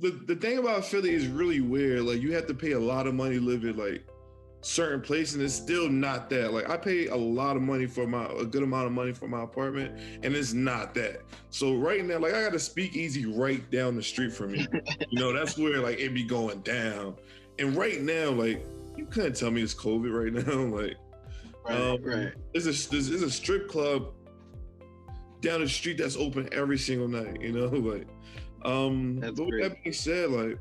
The thing about Philly is really weird. Like you have to pay a lot of money to live in like certain places, and it's still not that. Like I pay a lot of money for a good amount of money for my apartment, and it's not that. So right now, like I got a speakeasy right down the street from me. You know, that's where like it be going down. And right now, like you couldn't tell me it's COVID right now. Like Right, right. there's a strip club down the street that's open every single night. You know, like That's but with great. that being said, like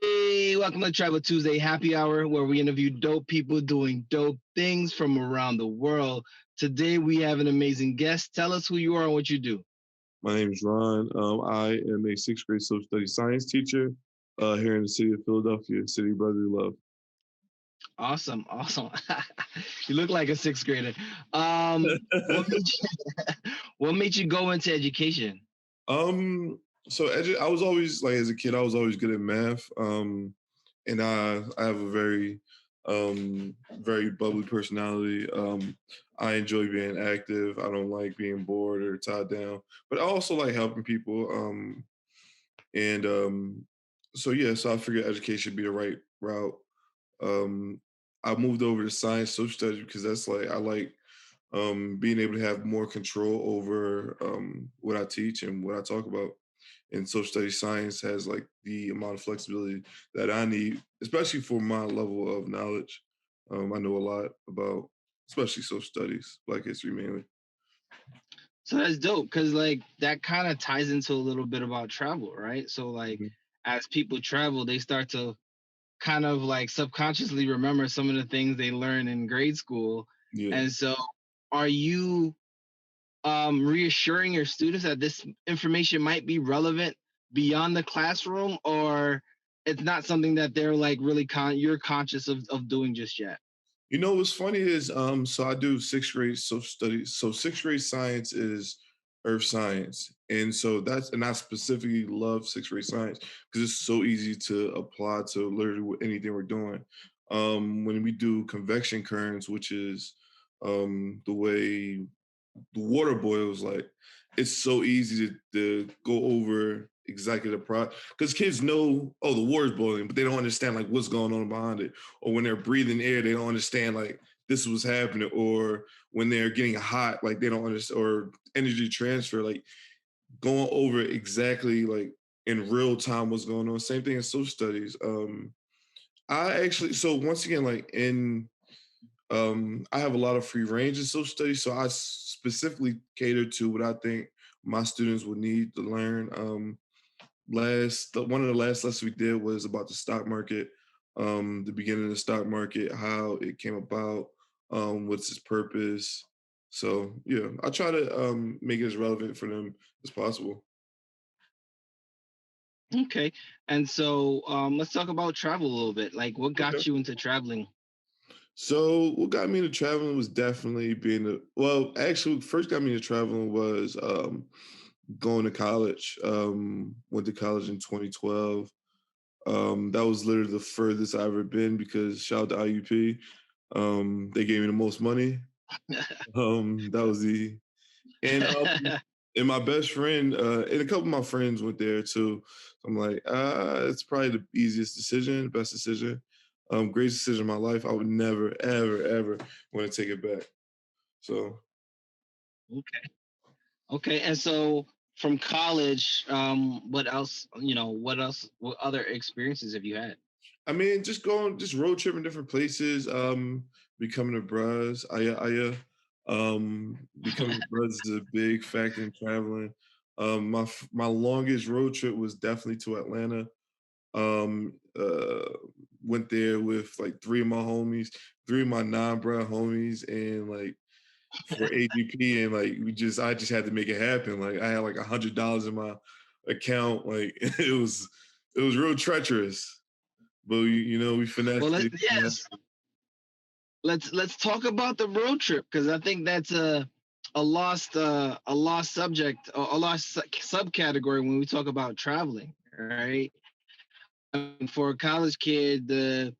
Hey, welcome to Travel Tuesday Happy Hour, where we interview dope people doing dope things from around the world. Today we have an amazing guest. Tell us who you are and what you do. my name is Ron. I am a sixth grade social studies science teacher here in the city of Philadelphia, city of brotherly love. Awesome, awesome. You look like a sixth grader. What made what made you go into education? um, I was always like as a kid, I was always good at math. And I have a very bubbly personality. I enjoy being active. I don't like being bored or tied down, but I also like helping people. And so yeah, so I figured education would be the right route. Um, I moved over to science social studies because that's like I like being able to have more control over what I teach and what I talk about. And social studies science has like the amount of flexibility that I need, especially for my level of knowledge. I know a lot about, especially social studies, Black history mainly. So that's dope because like that kind of ties into a little bit about travel, right? So like Mhm. as people travel, they start to kind of like subconsciously remember some of the things they learned in grade school. Yeah. And so are you reassuring your students that this information might be relevant beyond the classroom, or it's not something that they're like really you're conscious of doing just yet? You know what's funny is so I do sixth grade social studies. So sixth grade science is earth science. And so and I specifically love sixth grade science because it's so easy to apply to literally anything we're doing. When we do convection currents, which is the way the water boils, like it's so easy to go over exactly the process because kids know, oh, the water's boiling, but they don't understand like what's going on behind it. Or when they're breathing air, they don't understand like this was happening. Or when they're getting hot, like they don't understand, or energy transfer, like going over exactly like in real time what's going on. Same thing in social studies. I actually, so once again, like I have a lot of free range in social studies, so I specifically cater to what I think my students would need to learn. One of the last lessons we did was about the stock market, the beginning of the stock market, how it came about, what's its purpose. So yeah, I try to make it as relevant for them as possible. Okay. And so let's talk about travel a little bit. Like what Okay. got you into traveling? So what got me into traveling was definitely actually what first got me into traveling was going to college. Went to college in 2012. That was literally the furthest I ever been because shout out to IUP. They gave me the most money. That was the and and my best friend and a couple of my friends went there too. So I'm like, it's probably the easiest decision, best decision, greatest decision of my life. I would never, ever, ever want to take it back. So Okay. Okay. And so from college, what else, what other experiences have you had? I mean, just road tripping different places. Becoming a bros. Becoming a bros is a big factor in traveling. My longest road trip was definitely to Atlanta. Um, uh, Went there with like three of my homies, three of my non-bro homies, and like for AGP, and like I just had to make it happen. Like I had like $100 in my account. Like it was real treacherous. But we Well, finessed it. yes, let's talk about the road trip because I think that's a lost subject, a lost subcategory when we talk about traveling, right? for a college kid, the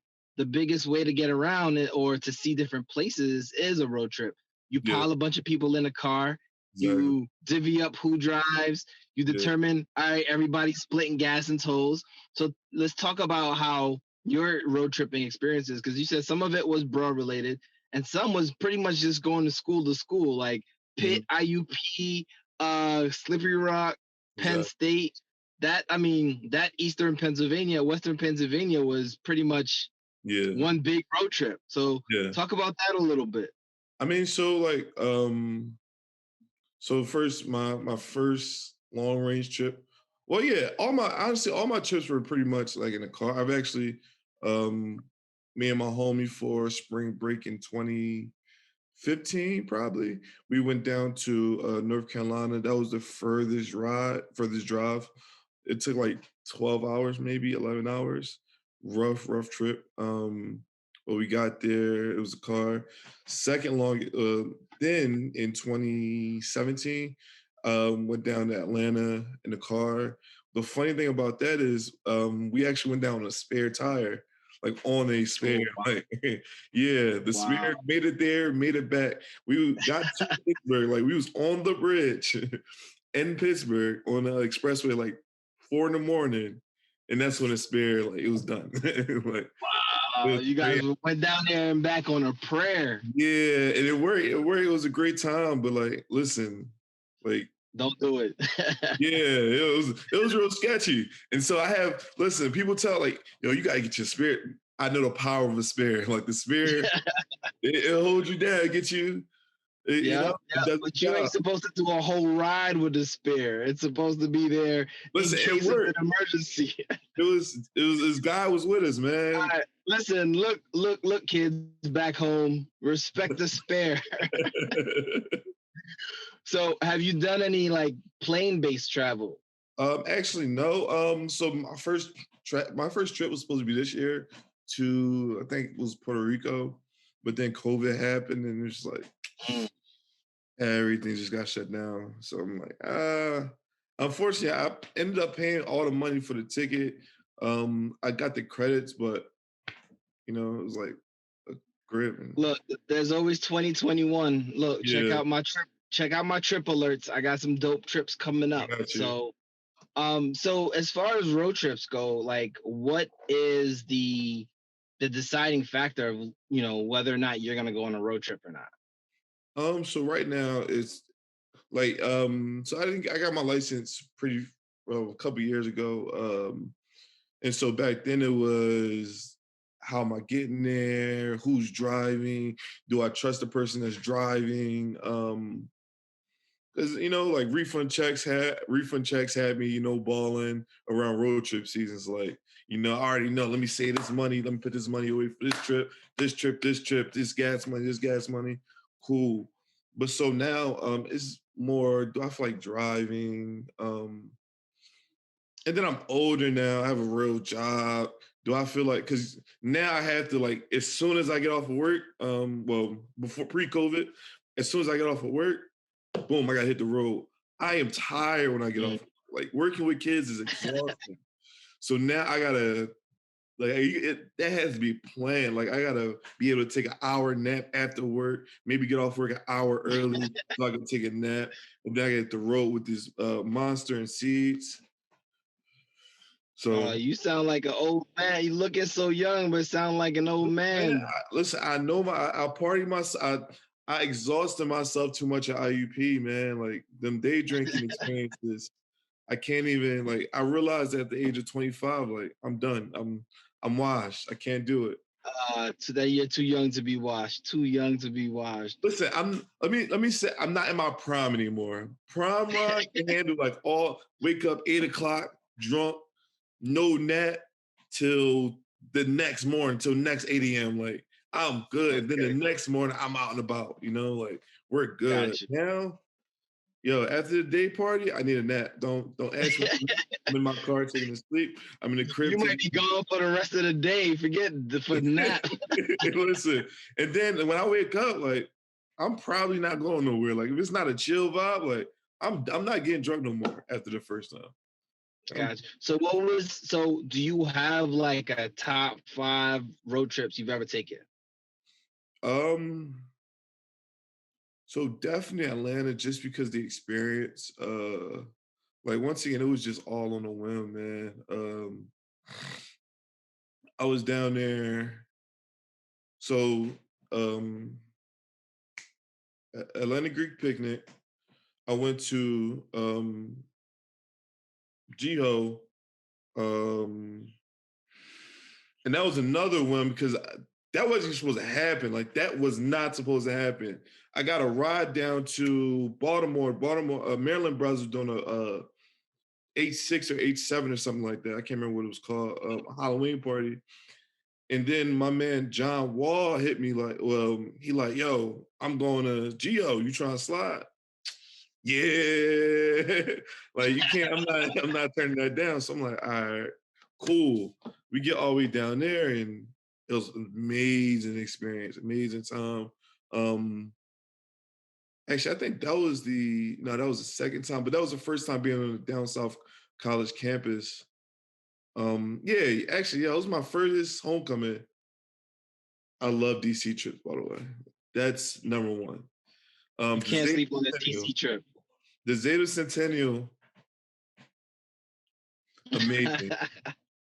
biggest way to get around it or to see different places is a road trip. You Yeah, pile a bunch of people in a car, exactly. you divvy up who drives, you Yeah. determine, all right, everybody's splitting gas and tolls. So let's talk about how your road tripping experiences, because you said some of it was bro related and some was pretty much just going to school, like Pitt, Mhm. IUP, Slippery Rock, Penn Exactly. State. That, I mean, that Eastern Pennsylvania, Western Pennsylvania was pretty much Yeah. one big road trip. So Yeah. talk about that a little bit. I mean, so like, so first, my first long range trip. Well, yeah, all my trips were pretty much like in a car. I've actually, um, me and my homie for spring break in 2015, probably. We went down to North Carolina. That was the furthest drive. It took like 12 hours, maybe 11 hours. Rough trip. But we got there. It was a car. Second long, then in 2017, went down to Atlanta in the car. The funny thing about that is, we actually went down on a spare tire, like on a spare, Oh, like, yeah, the wow. spare made it there, made it back. We got to Pittsburgh, like we was on the bridge in Pittsburgh on the expressway, like 4 in the morning, and that's when the spare, like it was done. Like it was You guys crazy. went down there and back on a prayer. Yeah, and it worked. It worked. It was a great time. But like, listen, like, Don't do it. yeah, it was real sketchy. And so I have listen. People tell like, you gotta get your spirit. I know the power of a spirit. Like the spirit, it'll hold you down, get you. Yep, It yep. does its But you job. ain't supposed to do a whole ride with the spare. It's supposed to be there in Listen, it case of an worked. emergency. This guy was with us, All man. right, listen, look, kids back home, respect the spare. So, have you done any like plane-based travel? Actually, no. So my first trip was supposed to be this year to I think it was Puerto Rico, but then COVID happened and it's like Mm. everything just got shut down. So I'm like, unfortunately, I ended up paying all the money for the ticket. I got the credits, but it was like a grip and Look, there's always 2021. Look, yeah, check out my trip alerts. I got some dope trips coming I up. got you. So as far as road trips go, like what is the deciding factor of, whether or not you're gonna go on a road trip or not? So right now it's like so I got my license pretty well a couple years ago. And so back then it was how am I getting there? Who's driving? Do I trust the person that's driving? Because like refund checks had me, balling around road trip seasons. Like, I already know. Let me save this money. Let me put this money away for this trip, this gas money. Cool. But so now it's more, do I feel like driving? And then I'm older now. I have a real job. Do I feel like because now I have to like as soon as I get off of work, well, before pre-COVID, as soon as I get off of work, boom, I gotta hit the road. I am tired when I get Mm. off. Like working with kids is exhausting. So now I gotta like that has to be planned. Like I gotta be able to take an hour nap after work, maybe get off work an hour early so I can take a nap, and then I get the road with this monster and seeds. So You sound like an old man. You looking so young, but sound like an old man, man. listen, I know I party myself. I exhausted myself too much at IUP, man. Like them day drinking experiences. I can't even like. I realized at the age of 25, like I'm done. I'm washed. I can't do it. Today you're too young to be washed. Too young to be washed. Listen, let me say I'm not in my prime anymore. Prime Ron can handle like all wake up 8 o'clock drunk, no nap till the next morning, till next 8 a.m. Like I'm good. Then the Okay, next morning I'm out and about, like we're good. got you. Now, yo, after the day party, I need a nap. Don't ask me. I'm in my car taking a sleep. I'm in the crib You might taking be gone for the rest of the day. Forget for nap. listen. And then when I wake up, like I'm probably not going nowhere. Like if it's not a chill vibe, like I'm not getting drunk no more after the first time. Gotcha. So do you have like a top 5 road trips you've ever taken? Um, so definitely Atlanta, just because the experience. Like once again, it was just all on a whim, man. I was down there. So um, Atlantic Greek picnic. I went to Jiho, um, and that was another one because that wasn't supposed to happen. Like that was not supposed to happen. I got a ride down to Baltimore. Maryland brothers doing a H6 or H7 or something like that. I can't remember what it was called. A Halloween party. And then my man John Wall hit me like, well, he like, yo, I'm going to Geo. You trying to slide? Yeah. Like you can't, I'm not turning that down. So I'm like, all right, cool. We get all the way down there and it was an amazing experience, amazing time. Um, actually, I think that was that was the second time, but that was the first time being on the down south college campus. Yeah, actually, yeah, it was my first homecoming. I love DC trips, by the way. That's number one. You The can't Zeta sleep on the Centennial. DC trip. The Zeta Centennial, amazing,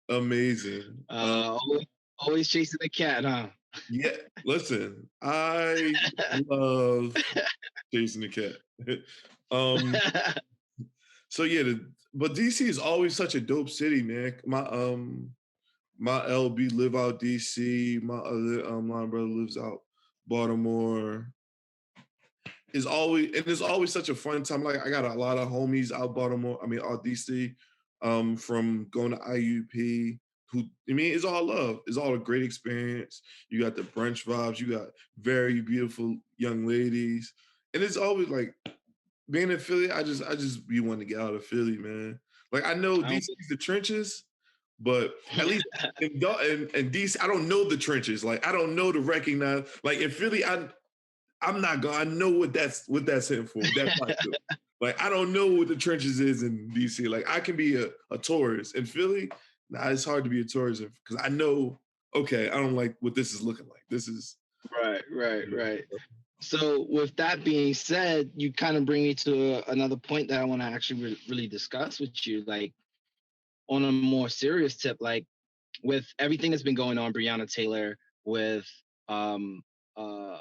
amazing. Always, always chasing the cat, huh? Yeah, listen, I love chasing the cat. um, so yeah, but DC is always such a dope city, man. My LB live out DC. My other line brother lives out Baltimore. It's always and it's always such a fun time. Like I got a lot of homies out Baltimore. I mean, out DC, from going to IUP. Who I mean, it's all love. It's all a great experience. You got the brunch vibes. You got very beautiful young ladies, and it's always like being in Philly. I just be wanting to get out of Philly, man. Like I know I don't, DC's the trenches, but at least in DC, I don't know the trenches. Like I don't know to recognize. Like in Philly, I'm not going. I know what that's in for. That's not good. Like I don't know what the trenches is in DC. Like I can be a tourist in Philly. Nah, it's hard to be a tourist because I know. Okay, I don't like what this is looking like. This is. right. So with that being said, you kind of bring me to another point that I want to actually really discuss with you, like on a more serious tip, like with everything that's been going on, Breonna Taylor, with um uh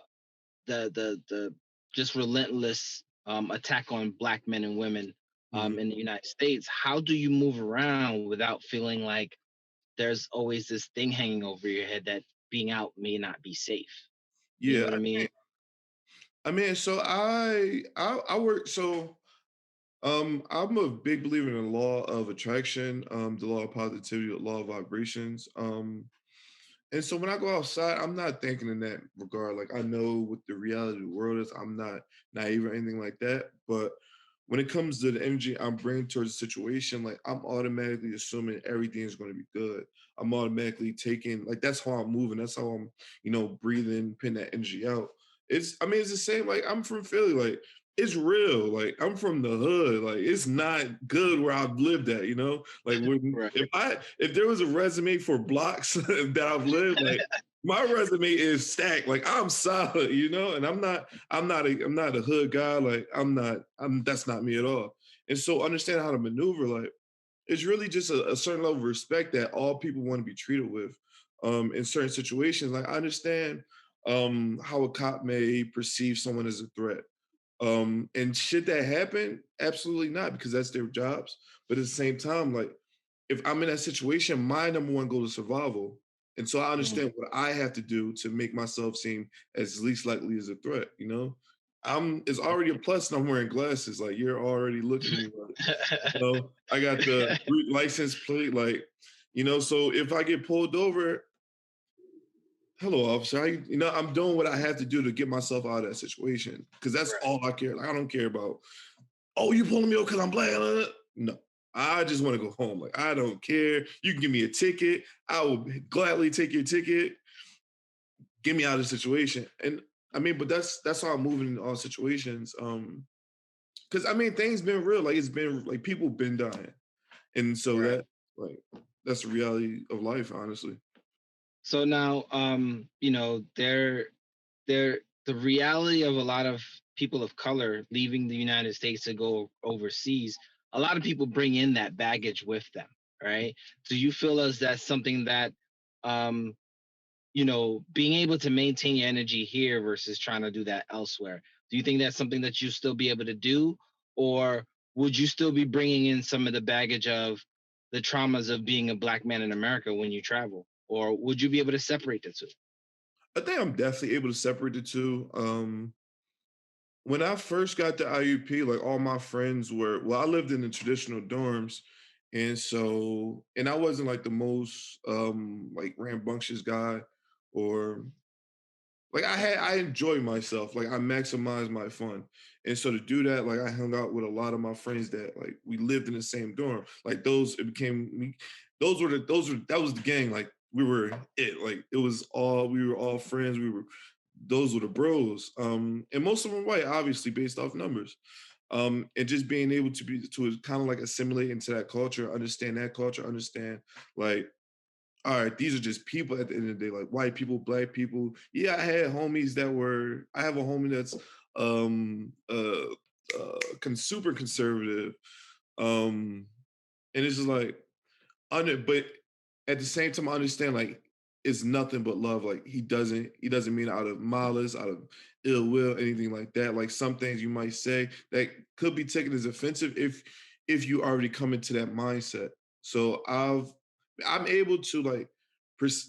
the just relentless attack on black men and women Mhm. in the United States. How do you move around without feeling like there's always this thing hanging over your head that being out may not be safe? You know Yeah, what I mean? so I work so I'm a big believer in the law of attraction, the law of positivity, the law of vibrations. And so when I go outside, I'm not thinking in that regard. Like I know what the reality of the world is. I'm not naive or anything like that. But when it comes to the energy I'm bringing towards the situation, like I'm automatically assuming everything is going to be good. I'm automatically taking like that's how I'm moving. That's how I'm, breathing, putting that energy out. I mean, it's the same. Like I'm from Philly. Like it's real. Like I'm from the hood. Like it's not good where I've lived at. Like when Right. if there was a resume for blocks that I've lived, like my resume is stacked. Like I'm solid, and I'm not a hood guy. Like that's not me at all. And so understand how to maneuver, like it's really just a certain level of respect that all people want to be treated with in certain situations. Like I understand how a cop may perceive someone as a threat. And should that happen? Absolutely not, because that's their jobs. But at the same time, like if I'm in that situation, my number one goal is survival. And so I Mhm. understand what I have to do to make myself seem as least likely as a threat. It's already a plus and I'm wearing glasses. Like you're already looking at me like, I got the license plate, like, so if I get pulled over, hello, officer. I'm doing what I have to do to get myself out of that situation. Cause that's Right. all I care. Like I don't care about, oh, you pulling me over because I'm black. No. I just want to go home. Like I don't care. You can give me a ticket. I will gladly take your ticket. Get me out of the situation. And I mean, but that's how I'm moving in all situations. Because I mean, things been real. Like it's been like people been dying. And so Right. that like that's the reality of life, honestly. So now, the reality of a lot of people of color leaving the United States to go overseas, a lot of people bring in that baggage with them, right? Do you feel as that's something that, um, being able to maintain your energy here versus trying to do that elsewhere? Do you think that's something that you still be able to do, or would you still be bringing in some of the baggage of the traumas of being a black man in America when you travel, or would you be able to separate the two? I think I'm definitely able to separate the two. When I first got to IUP, like all my friends were, well, I lived in the traditional dorms. And I wasn't like the most like rambunctious guy or like I enjoy myself. Like I maximize my fun. And so to do that, like I hung out with a lot of my friends that like we lived in the same dorm. Like those it became me, those were that was the gang. Like we were it. Like it was all we were all friends. We were those were the bros. And most of them white, obviously, based off numbers. And just being able to be to kind of like assimilate into that culture, understand like all right, these are just people at the end of the day, like white people, black people. Yeah, I had homies that were. I have a homie that's um uh super conservative. Um, and it's just like but at the same time, I understand like it's nothing but love. Like he doesn't mean out of malice, out of ill will, anything like that. Like some things you might say that could be taken as offensive if you already come into that mindset. So I'm able to like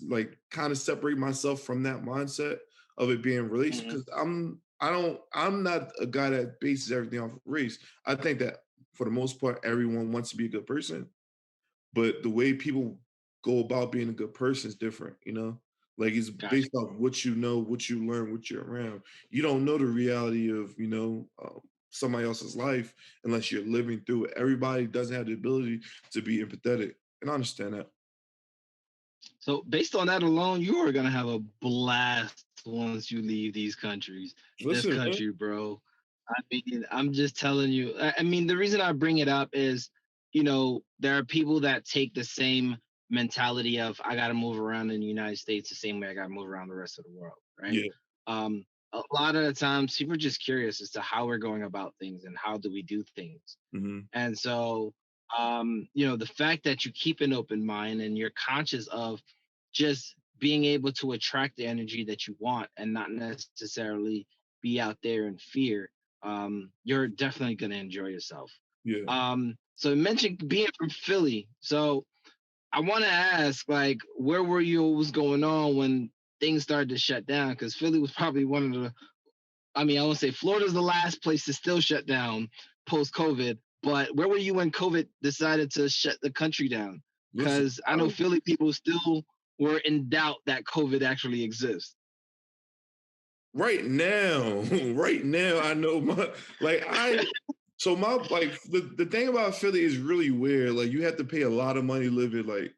like kind of separate myself from that mindset of it being race Mhm. because I'm not a guy that bases everything off of race. I think that for the most part, everyone wants to be a good person, but the way people go about being a good person is different, you know? Like it's Gotcha. based off what you know, what you learn, what you're around. You don't know the reality of, somebody else's life unless you're living through it. Everybody doesn't have the ability to be empathetic. And I understand that. So based on that alone, you are gonna have a blast once you leave these countries. This Listen, man. country, bro. I mean, I'm just telling you. I mean, the reason I bring it up is, there are people that take the same mentality of I got to move around in the United States the same way I got to move around the rest of the world, right? Yeah. A lot of the times, people are just curious as to how we're going about things and how do we do things. Hmm. And so, the fact that you keep an open mind and you're conscious of just being able to attract the energy that you want and not necessarily be out there in fear, you're definitely going to enjoy yourself. Yeah. So you mentioned being from Philly. So I want to ask, like, where were you? What was going on when things started to shut down? Because Philly was probably one of the, I mean, I won't say Florida's the last place to still shut down post COVID, but where were you when COVID decided to shut the country down? Listen, Because I know I'm Philly people still were in doubt that COVID actually exists. right now, right now, I know my like I so my like the thing about Philly is really weird. Like you have to pay a lot of money to live in like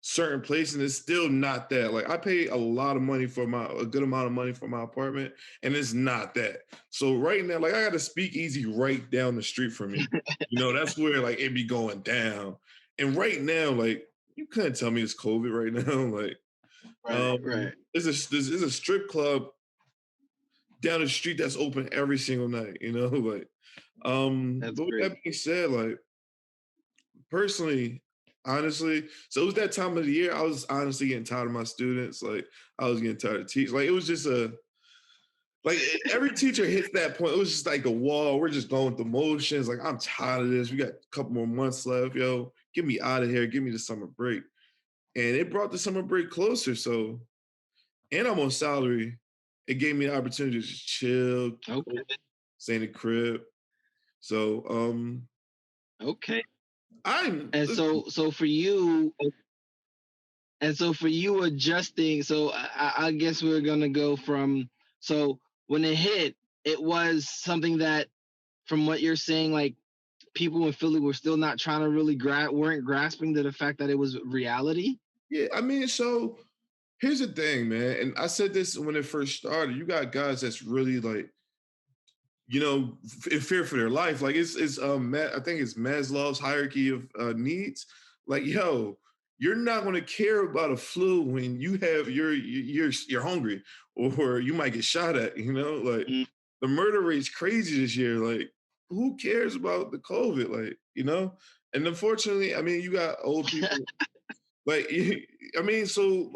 certain place, and it's still not that. Like I pay a lot of money for a good amount of money for my apartment, and it's not that. So right now, like I got a speakeasy right down the street from me. That's where like it be going down. And right now, like you couldn't tell me it's COVID right now. Like Right, right. there's a strip club down the street that's open every single night, like That's but with that great. being said, like personally, honestly, so it was that time of the year I was honestly getting tired of my students. Like I was getting tired of teaching. Like it was just every teacher hits that point. It was just like a wall. We're just going through motions. Like I'm tired of this. We got a couple more months left. Yo, get me out of here. Give me the summer break. And it brought the summer break closer. So, and I'm on salary. It gave me the opportunity to just chill, Okay. stay in the crib. So, Okay. I'm And so for you, adjusting, so I guess we're gonna go from, so when it hit, it was something that, from what you're saying, like, people in Philly were still not trying to really weren't grasping to the fact that it was reality. yeah. I mean, so here's the thing, man. And I said this when it first started. You got guys that's really like in fear for their life. Like I think it's Maslow's hierarchy of needs. Like, yo, you're not going to care about a flu when you're hungry or you might get shot at. Like Mm. the murder rate's crazy this year. Like, who cares about the COVID? Like, and unfortunately, I mean, you got old people. Like, I mean, so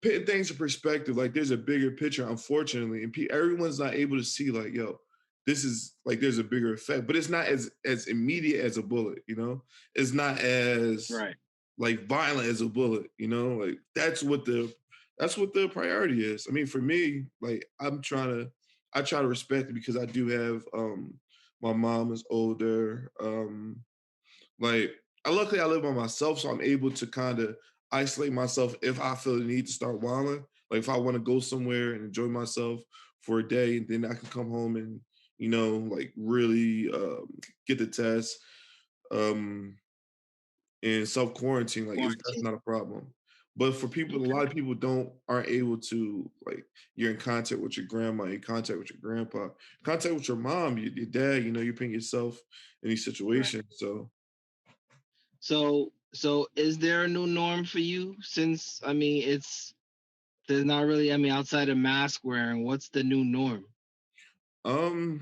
putting things in perspective, like there's a bigger picture, unfortunately, and everyone's not able to see, like, yo, this is like there's a bigger effect, but it's not as immediate as a bullet. It's not as Right. like violent as a bullet. Like that's what the priority is. I mean, for me, like I try to respect it because I do have my mom is older. Like, luckily I live by myself, so I'm able to kind of isolate myself if I feel the need to start wilding. Like if I want to go somewhere and enjoy myself for a day, and then I can come home and like really get the test um, and self quarantine. Like that's Quarantine. not a problem. But for people, a Okay. lot of people aren't able to, like, you're in contact with your grandma, you're in contact with your grandpa, contact with your mom, your dad. You're putting yourself in these Right. situations. So So is there a new norm for you? Since I mean, there's not really. I mean, outside of mask wearing, what's the new norm? um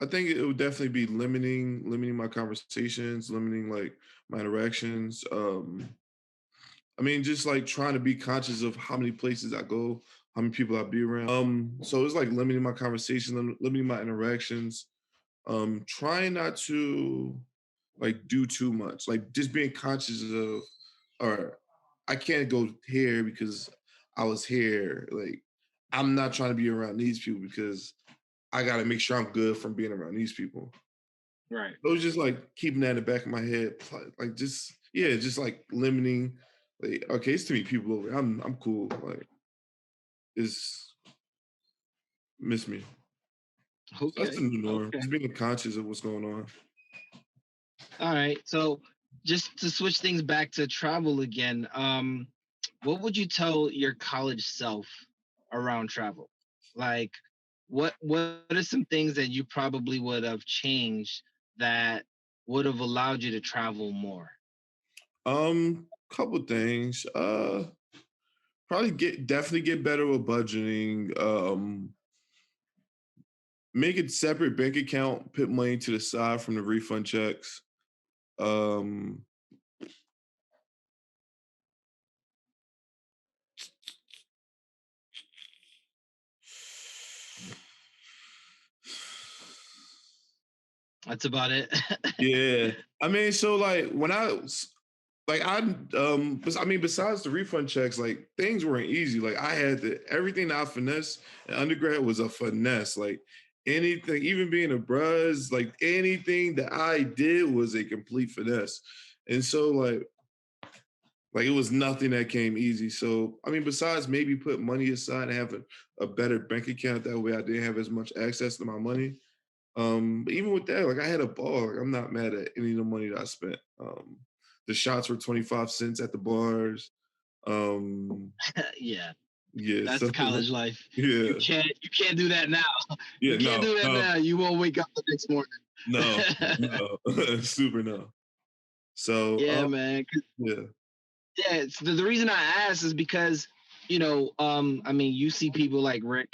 I think it would definitely be limiting my conversations, limiting like my interactions. I mean, just like trying to be conscious of how many places I go, how many people I be around. So it's like limiting my conversation, limiting my interactions. Trying not to like do too much, like just being conscious of, or I can't go here because I was here. Like, I'm not trying to be around these people because I got to make sure I'm good from being around these people. Right. I was just like keeping that in the back of my head, like just yeah, just like limiting. Like, okay, it's too many people over. I'm cool. Like, it's miss me. So that's the Okay. new norm. Okay. Just being conscious of what's going on. All right. So just to switch things back to travel again, what would you tell your college self around travel? Like, what are some things that you probably would have changed that would have allowed you to travel more? Couple things. Probably definitely get better with budgeting. Make a separate bank account, put money to the side from the refund checks. Um, That's about it. yeah, I mean, so like when like I mean, besides the refund checks, like things weren't easy. Like I had everything that I finessed in undergrad was a finesse. Like anything, even being a bruz, like anything that I did was a complete finesse. And so like it was nothing that came easy. So I mean, besides maybe put money aside and have a better bank account, that way I didn't have as much access to my money. But even with that, like I had a ball. Like I'm not mad at any of the money that I spent. The shots were 25 cents at the bars. Um, Yeah, yeah, that's so college life. You yeah, can't do that now. yeah, You can't no, do that no, now. You won't wake up the next morning. no, no, super no. So Yeah, man. yeah, Yeah, it's the reason I asked is because, I mean, you see people like Rick,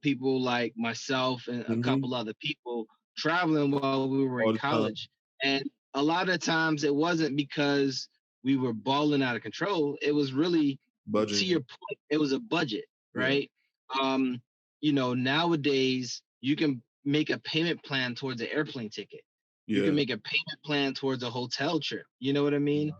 people like myself and a hmm couple other people traveling while we were in all the time college. And a lot of times it wasn't because we were balling out of control. It was really, to your budgeting. point, it was a budget, Yeah, right? Um, Nowadays you can make a payment plan towards an airplane ticket. You can yeah, make a payment plan towards a hotel trip. You know what I mean?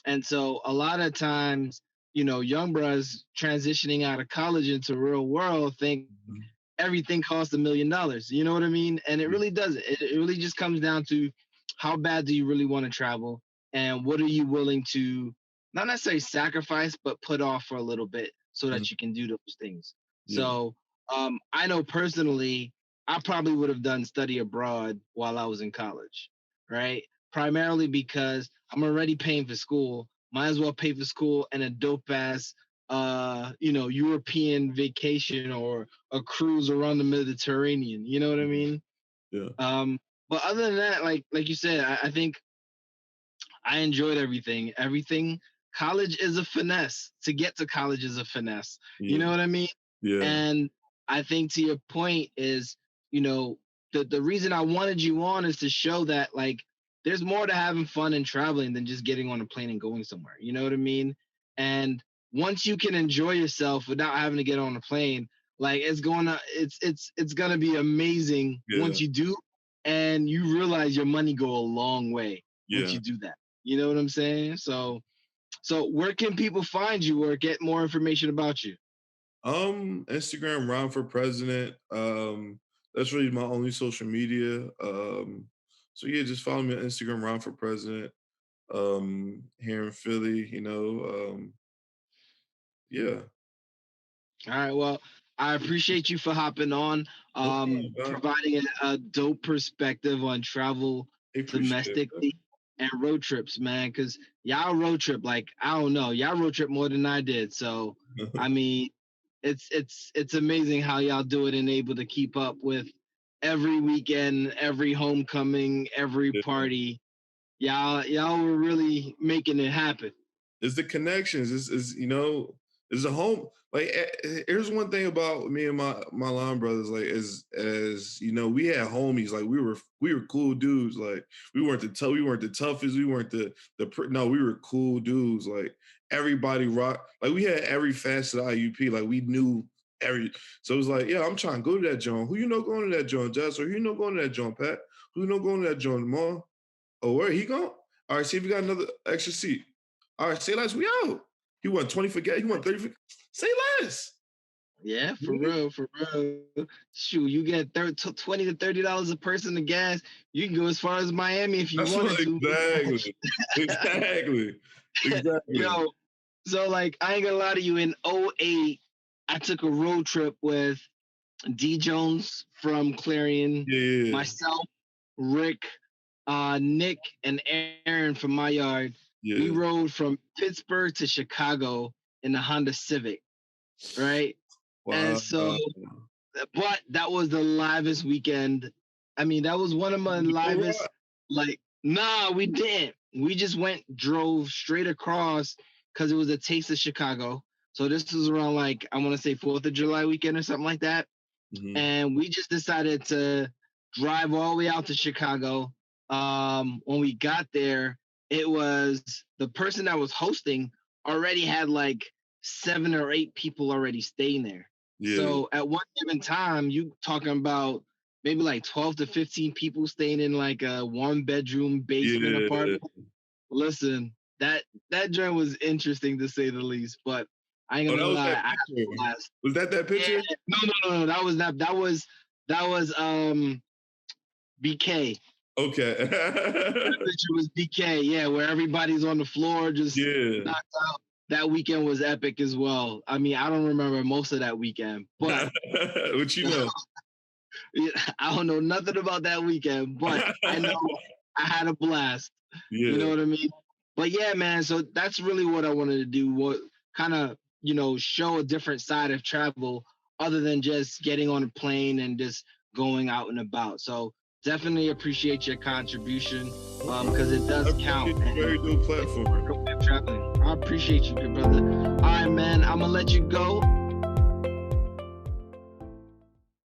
And so a lot of times, young bros transitioning out of college into real world think mhm, everything costs $1 million. You know what I mean? And it yeah, really doesn't. It really just comes down to how bad do you really want to travel and what are you willing to not necessarily sacrifice, but put off for a little bit so mhm, that you can do those things. yeah, So I know personally, I probably would have done study abroad while I was in college, right? Primarily because I'm already paying for school. Might as well pay for school and a dope ass European vacation or a cruise around the Mediterranean. You know what I Mhm. mean? Yeah. Um, but other than that, like you said, I think I enjoyed everything. Everything. College is a finesse. To get to college is a finesse. You Yeah. know what I mean? Yeah. And I think to your point is, you know, the reason I wanted you on is to show that like there's more to having fun and traveling than just getting on a plane and going somewhere. You know what I mean? And once you can enjoy yourself without having to get on a plane, like it's gonna be amazing Yeah. once you do, and you realize your money go a long way once Yeah. you do that. You know what I'm saying? So where can people find you or get more information about you? Instagram Ron for President. That's really my only social media. So yeah, just follow me on Instagram, Ron for President. Here in Philly, yeah. All right. Well, I appreciate you for hopping on, No problem, Doc. providing a dope perspective on travel I appreciate domestically and road trips, man. Because y'all road trip, like I don't know, y'all road trip more than I did. So it. I mean, it's amazing how y'all do it and able to keep up with every weekend, every homecoming, every Yeah. party. Y'all were really making it happen. It's the connections. It's a home. Like here's one thing about me and my line brothers. Like as we had homies. Like we were cool dudes. Like we weren't the toughest. We weren't no. We were cool dudes. Like everybody rock. Like we had every facet of IUP. Like we knew every. So it was like, yeah, I'm trying to go to that joint. Who you know going to that joint, Jess? Or who you know going to that joint, Pat? Who you know going to that joint tomorrow? Oh, where he going? All right, see if you got another extra seat. All right, say less. We out. He won 20 for gas. He won 30 for. Say less. Yeah, for Mhm. real, for real. Shoot, you get 20 to $30 a person to gas. You can go as far as Miami if you That's what wanted to. exactly. Exactly. Exactly. Yo, so like I ain't gonna lie to you. In '08, I took a road trip with D Jones from Clarion, Yeah. myself, Rick, Nick, and Aaron from my yard. We Yeah. rode from Pittsburgh to Chicago in the Honda Civic, right? And Wow. so, but that was the livest weekend. I mean, that was one of my All livest. right. Like, nah, we didn't. We just drove straight across because it was a taste of Chicago. So this was around like I want to say 4th of July weekend or something like that, Mhm. and we just decided to drive all the way out to Chicago. When we got there, it was the person that was hosting already had like 7 or 8 people already staying there. Yeah. So at one given time, you talking about maybe like 12 to 15 people staying in like a 1 bedroom basement Yeah. apartment. Listen, that joint was interesting to say the least, but I ain't Oh, gonna that was lie, that I had a picture. blast. Was that Yeah, picture? no. That was not. That was BK. That Okay. picture was BK. Yeah, where everybody's on the floor just Yeah. knocked out. That weekend was epic as well. I mean, I don't remember most of that weekend, but What you know? I don't know nothing about that weekend. But I know I had a blast. You know Yeah. what I mean? But yeah, man. So that's really what I wanted to do. What kind of show a different side of travel other than just getting on a plane and just going out and about. So definitely appreciate your contribution No because it problem. I does count appreciate the and very dope it's platform. a way of traveling. I appreciate you, good brother. All right, man. I'm gonna let you go.